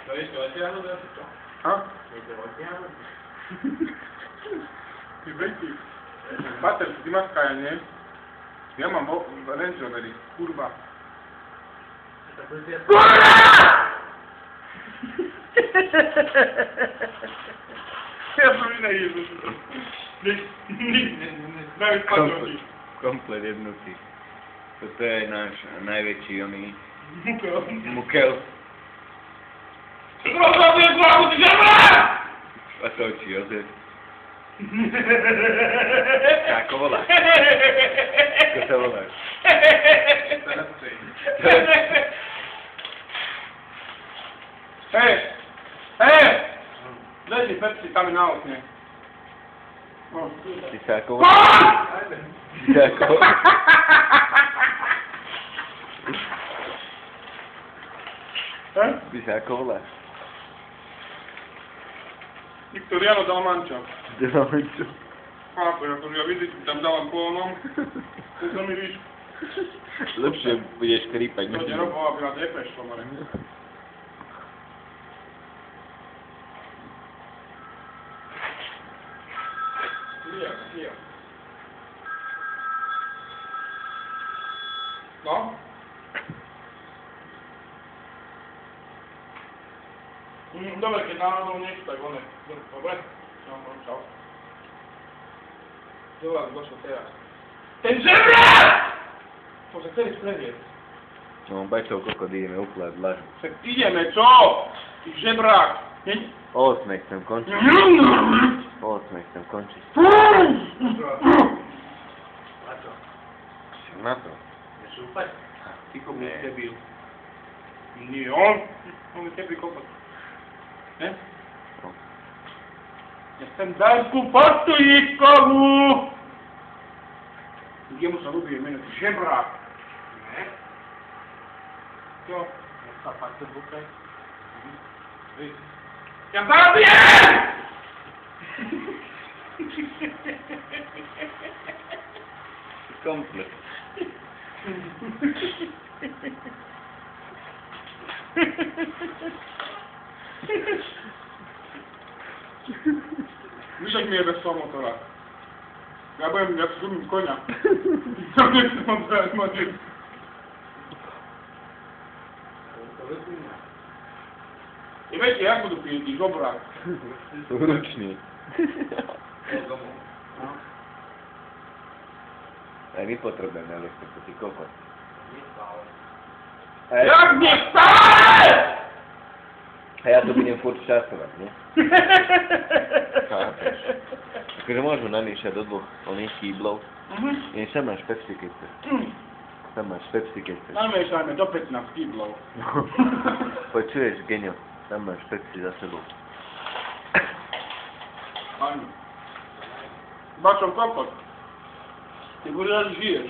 To ešte odtiahnuť asi čo? Ha? Ešte odtiahnuť? Ty veci. Pater, ty máš kajanie? Ja mám Range Rovery, kurva. Ja som iné jedu. Daj spadnúť. Komplet jednotý. Toto je náš najväčší oný Mukel. mukel. Čo to robí, zlávu, ty žemra! A to oči, Jozef. Ako voláš? Ako sa voláš? Hej! Hej! Leži Pepsi tam na okne. Ty sa ako voláš? Ty sa ako voláš? Ty sa ako voláš? Victoriano Dalmančo. Dalmančo. Chápu, akože ja vidíš, tam dávam po onom. To sa mi víš. Lepšie budeš krípať. To nerobol, aby ma drepeš, pomare. Hier. No? Dobre, keď náhodou niečo, tak one. Dobre? Čau. Dobre, došlo teraz. Ten žebrak! To sa chceli sprevieť. No, bajčov kokot ideme úplať dlažu. Však ideme, čo? Ty žebrák! O 8 chcem končiť. O 8 chcem končiť. A čo? Na to. Nešúpať? Ty komu ste bil? Nie, on je teplý kokot. Ne? No. Ja chcem Danku Pastojíkovu! Jemu sa ľubí meno žebrák. Ne? Čo? Ja sa fakt bukaj. Ja zabijem! Komplet. Víš, jak mi je bez toho motora? Ja zumím koňa. Ja nechcem odbrať motor. I viete, jak budú piť, tí žobrák? Ručný. Aj my potrebujeme elektriku, ty kokot. Jak nestále! A ja to budem furt časovať, nie? Chápeš? Takže môžu namiešať do dvoch oných kýblov. Nie, sam máš Pepsi, keď chceš. Sam máš Pepsi, keď chceš. Namiešajme do 15 kýblov. Počuješ, genio? Tam máš Pepsi za sebou. Áno. Bačo kokot. Ty budeš žiješ.